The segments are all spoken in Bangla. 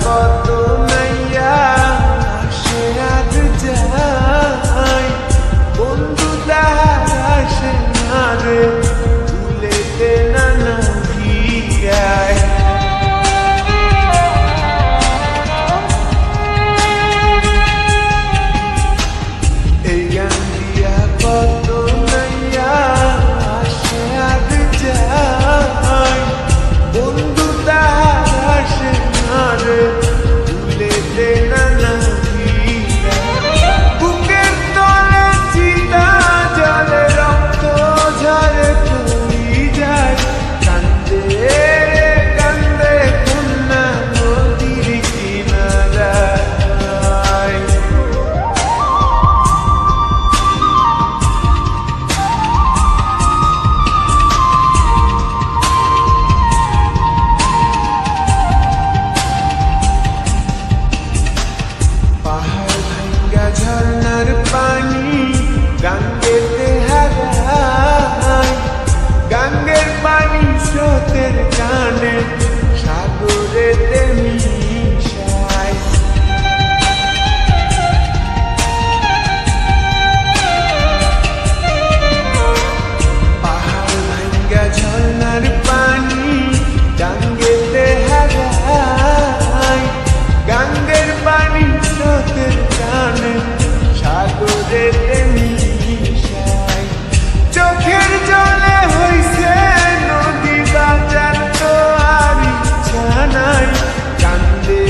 কত নাইয়া সে আজ যায় বন্ধু তাহার আসে না রে ভুলেতে নানা ভিড়ায় এই গান দিয়া কত নাইয়া সে আজ যায় বন্ধু তাহার আসে না রে ভুলেতে নানা বুকের তলে চিতা জলে রক্ত ঝরে পড়ি যায় কান্দে কান্দে কন্যা নদীর কিনারায় পাহাড় ভাঙ্গা ঝর্ণার পানি গাঙ্গেতে হারায় গাঙ্গের পানি স্রোতের টানে সাগরেতে মিশায় পাহাড় ভাঙ্গা ঝর্ণার পানি গাঙ্গেতে হারায় গাঙ্গের পানি স্রোতের টানে সাগরেতে মিশায় চোখের জলে হইছে নদী বাজার তো আর ইচ্ছা নাই কান্দে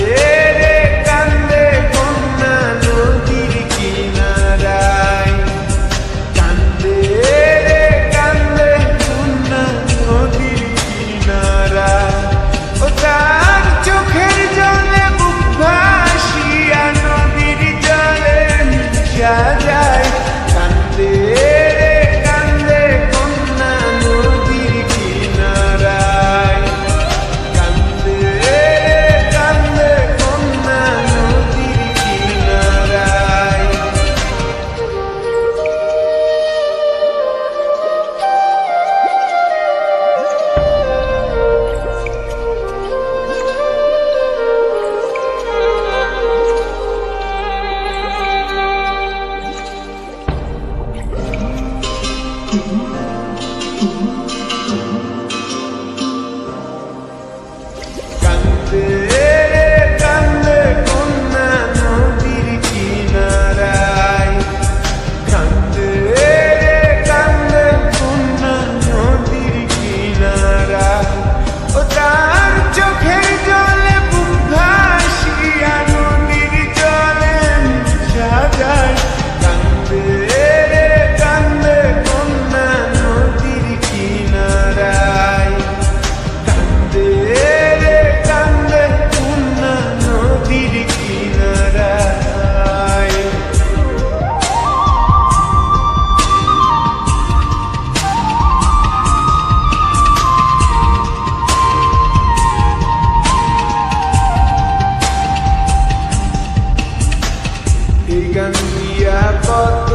রে কান্দে কন্যা নদীর কিনারায় কান্দে রে কান্দে কন্যা নদীর কিনারায় ও তার চোখের জলে বুক ভাসিয়া নদীর জলে মিশা যায় কান্দে রে কান্দে কন্যা নদীর কিনারায় কান্দে রে কান্দে কন্যা নদীর কিনারায় কান্দে রে কান্দে কন্যা নদীর কিনারায় কান্দে রে কান্দে কন্যা নদীর কিনারায় ও তার চোখের জলে বুক ভাসিয়া নদীর জলে মিশা যায় কান্দে রে কান্দে কন্যা নদীর কিনারায় কান্দে রে কান্দে কন্যা নদীর কিনারায় এই গান দিয়া কত